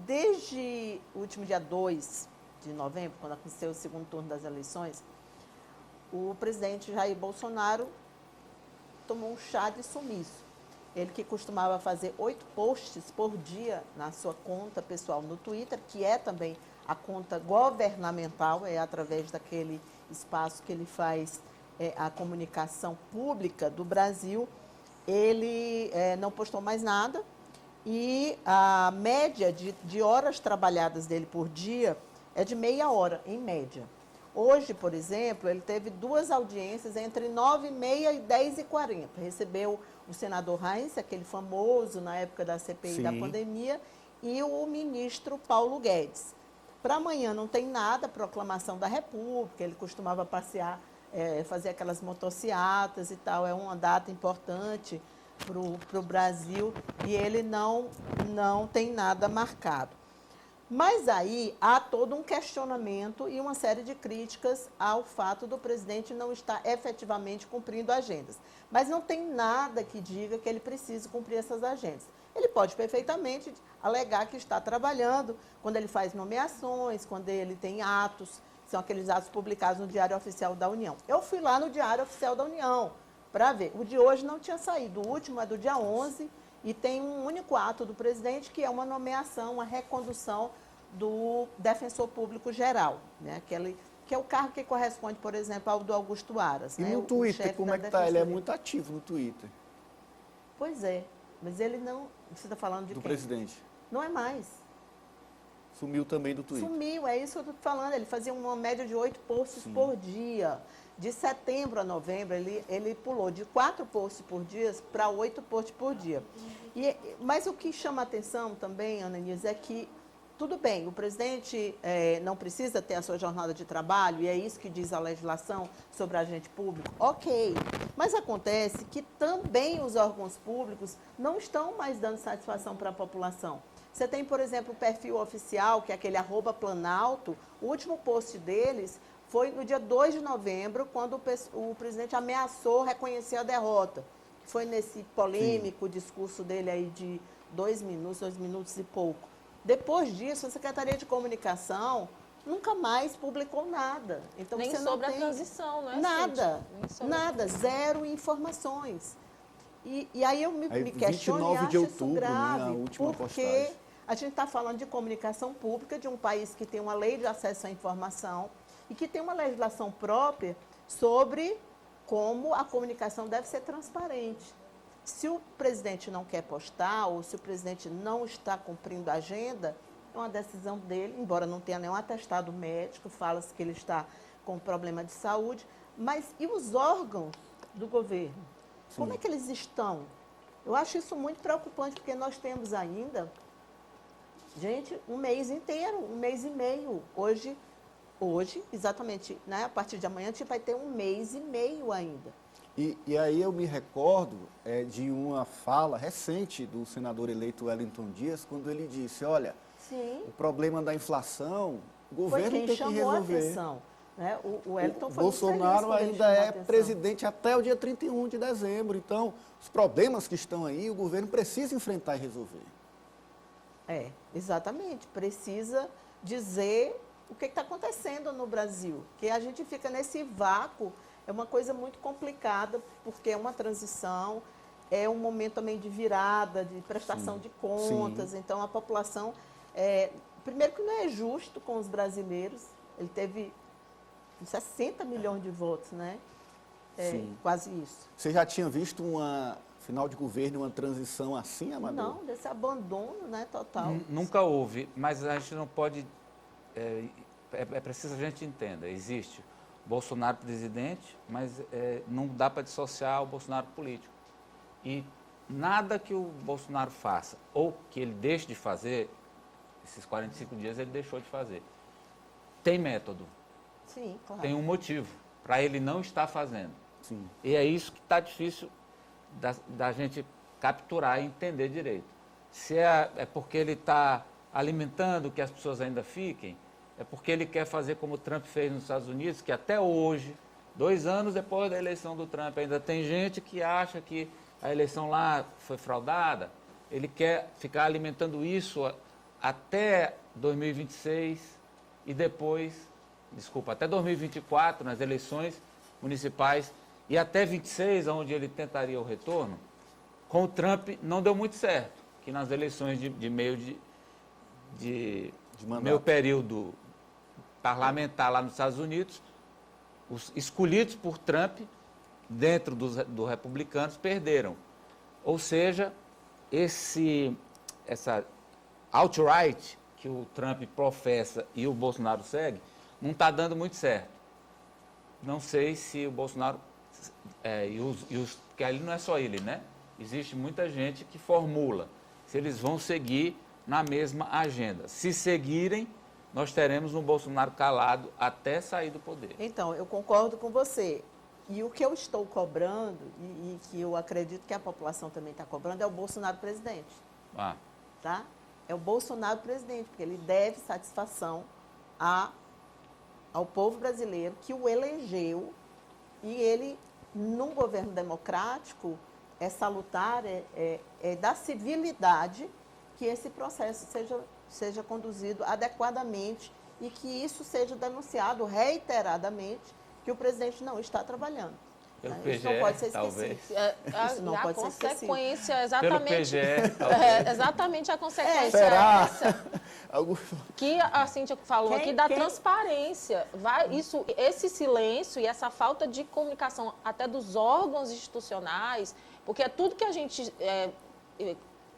Desde o último dia 2 de novembro, quando aconteceu o segundo turno das eleições, o presidente Jair Bolsonaro tomou um chá de sumiço. Ele que costumava fazer 8 posts por dia na sua conta pessoal no Twitter, que é também a conta governamental, é através daquele espaço que ele faz a comunicação pública do Brasil, ele não postou mais nada. E a média de horas trabalhadas dele por dia é de meia hora, em média. Hoje, por exemplo, ele teve 2 audiências entre 9h30 e 10h40. Recebeu o senador Heinz, aquele famoso na época da CPI da pandemia, e o ministro Paulo Guedes. Para amanhã não tem nada, proclamação da República, ele costumava passear, fazer aquelas motociatas e tal, é uma data importante para o Brasil, e ele não tem nada marcado. Mas aí há todo um questionamento e uma série de críticas ao fato do presidente não estar efetivamente cumprindo agendas. Mas não tem nada que diga que ele precise cumprir essas agendas. Ele pode perfeitamente alegar que está trabalhando quando ele faz nomeações, quando ele tem atos, são aqueles atos publicados no Diário Oficial da União. Eu fui lá no Diário Oficial da União para ver. O de hoje não tinha saído, o último é do dia 11 e tem um único ato do presidente, que é uma nomeação, uma recondução do defensor público geral, né? Que é o cargo que corresponde, por exemplo, ao do Augusto Aras. E né? no Twitter, como é que está? Ele é muito ativo no Twitter. Pois é, mas ele não... Você está falando de do quem? Presidente. Não é mais. Sumiu também do Twitter. Sumiu, é isso que eu estou falando. Ele fazia uma média de 8 posts por dia. De setembro a novembro, ele pulou de 4 posts por dia para 8 posts por dia. Mas o que chama a atenção também, Ana Nilce, é que, tudo bem, o presidente não precisa ter a sua jornada de trabalho, e é isso que diz a legislação sobre agente público, ok. Mas acontece que também os órgãos públicos não estão mais dando satisfação para a população. Você tem, por exemplo, o perfil oficial, que é aquele @Planalto, o último post deles foi no dia 2 de novembro, quando o presidente ameaçou reconhecer a derrota. Foi nesse polêmico discurso dele aí de 2 minutos e pouco. Depois disso, a Secretaria de Comunicação nunca mais publicou nada. Então, nem você sobre não tem a transição, né? Nada, zero informações. E aí eu me questiono e acho de outubro, isso grave, né, a última porque postagem. a gente está falando de comunicação pública de um país que tem uma lei de acesso à informação e que tem uma legislação própria sobre como a comunicação deve ser transparente. Se o presidente não quer postar ou se o presidente não está cumprindo a agenda, é uma decisão dele, embora não tenha nenhum atestado médico, fala-se que ele está com problema de saúde, mas e os órgãos do governo? Sim. Como é que eles estão? Eu acho isso muito preocupante, porque nós temos ainda, gente, um mês inteiro, um mês e meio. Hoje, exatamente, né, a partir de amanhã, a gente vai ter um mês e meio ainda. E aí eu me recordo de uma fala recente do senador eleito Wellington Dias, quando ele disse, olha, o problema da inflação, o governo tem que resolver. Foi quem chamou a atenção. Né? O Wellington foi Bolsonaro ainda é presidente até o dia 31 de dezembro. Então, os problemas que estão aí, o governo precisa enfrentar e resolver. Exatamente. Precisa dizer o que está acontecendo no Brasil. Que a gente fica nesse vácuo, é uma coisa muito complicada, porque é uma transição, é um momento também de virada, de prestação de contas. Sim. Então, a população, primeiro que não é justo com os brasileiros, ele teve 60 milhões de votos, né? Quase isso. Você já tinha visto uma final de governo, uma transição assim, Amador? Não, desse abandono, né, total. Nunca houve, mas a gente não pode... É preciso a gente entenda, existe Bolsonaro presidente, mas não dá para dissociar o Bolsonaro político. E nada que o Bolsonaro faça, ou que ele deixe de fazer, esses 45 dias ele deixou de fazer, tem método. Sim, claro. Tem um motivo para ele não estar fazendo. Sim. E é isso que está difícil da gente capturar e entender direito. Se é porque ele está alimentando que as pessoas ainda fiquem, é porque ele quer fazer como o Trump fez nos Estados Unidos, que até hoje, 2 anos depois da eleição do Trump, ainda tem gente que acha que a eleição lá foi fraudada. Ele quer ficar alimentando isso até 2026 e depois, até 2024, nas eleições municipais, e até 26, onde ele tentaria o retorno, com o Trump não deu muito certo, que nas eleições de meio período parlamentar lá nos Estados Unidos, os escolhidos por Trump, dentro dos republicanos, perderam. Ou seja, essa alt-right que o Trump professa e o Bolsonaro segue, não está dando muito certo. Não sei se o Bolsonaro, porque ali não é só ele, né? Existe muita gente que formula se eles vão seguir na mesma agenda. Se seguirem, nós teremos um Bolsonaro calado até sair do poder. Então, eu concordo com você. E o que eu estou cobrando, e que eu acredito que a população também está cobrando, é o Bolsonaro presidente. Tá? É o Bolsonaro presidente, porque ele deve satisfação ao povo brasileiro que o elegeu, e ele, num governo democrático, é salutar, é da civilidade que esse processo seja conduzido adequadamente e que isso seja denunciado reiteradamente, que o presidente não está trabalhando. Pelo PGE, isso não pode ser talvez. Isso não pode ser esquecido. Consequência, exatamente. Pelo PGE, talvez. Exatamente a consequência será? é essa. Que a Cíntia falou aqui da transparência. Esse silêncio e essa falta de comunicação até dos órgãos institucionais, porque tudo que a gente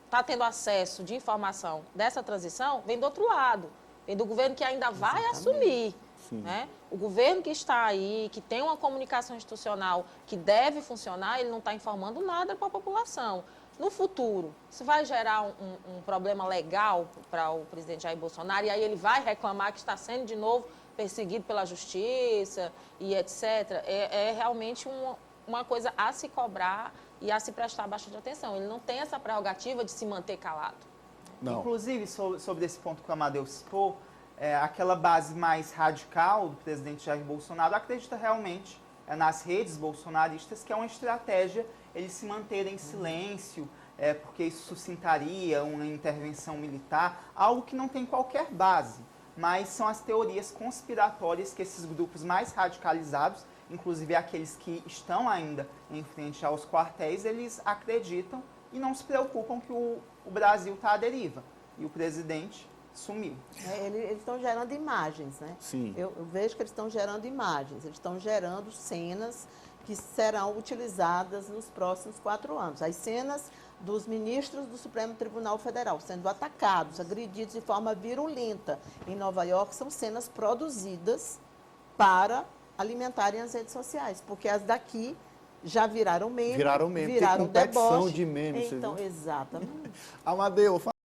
está tendo acesso de informação dessa transição vem do outro lado, vem do governo que ainda vai assumir. Né? O governo que está aí, que tem uma comunicação institucional que deve funcionar, ele não está informando nada para a população. No futuro, isso vai gerar um problema legal para o presidente Jair Bolsonaro, e aí ele vai reclamar que está sendo de novo perseguido pela justiça e etc. É realmente uma coisa a se cobrar e a se prestar bastante atenção. Ele não tem essa prerrogativa de se manter calado. Não. Inclusive, sobre esse ponto que o Amadeu citou, aquela base mais radical do presidente Jair Bolsonaro acredita realmente nas redes bolsonaristas que é uma estratégia eles se manterem em silêncio, porque isso suscitaria uma intervenção militar, algo que não tem qualquer base, mas são as teorias conspiratórias que esses grupos mais radicalizados, inclusive aqueles que estão ainda em frente aos quartéis, eles acreditam e não se preocupam que o Brasil está à deriva. E o presidente sumiu. Eles estão gerando imagens, né? Sim. Eu vejo que eles estão gerando imagens, eles estão gerando cenas que serão utilizadas nos próximos 4 anos. As cenas dos ministros do Supremo Tribunal Federal sendo atacados, agredidos de forma virulenta em Nova York, são cenas produzidas para alimentarem as redes sociais, porque as daqui já viraram meme, Viraram meme, viraram tem competição deboche. de memes. Então, exatamente. Amadeu,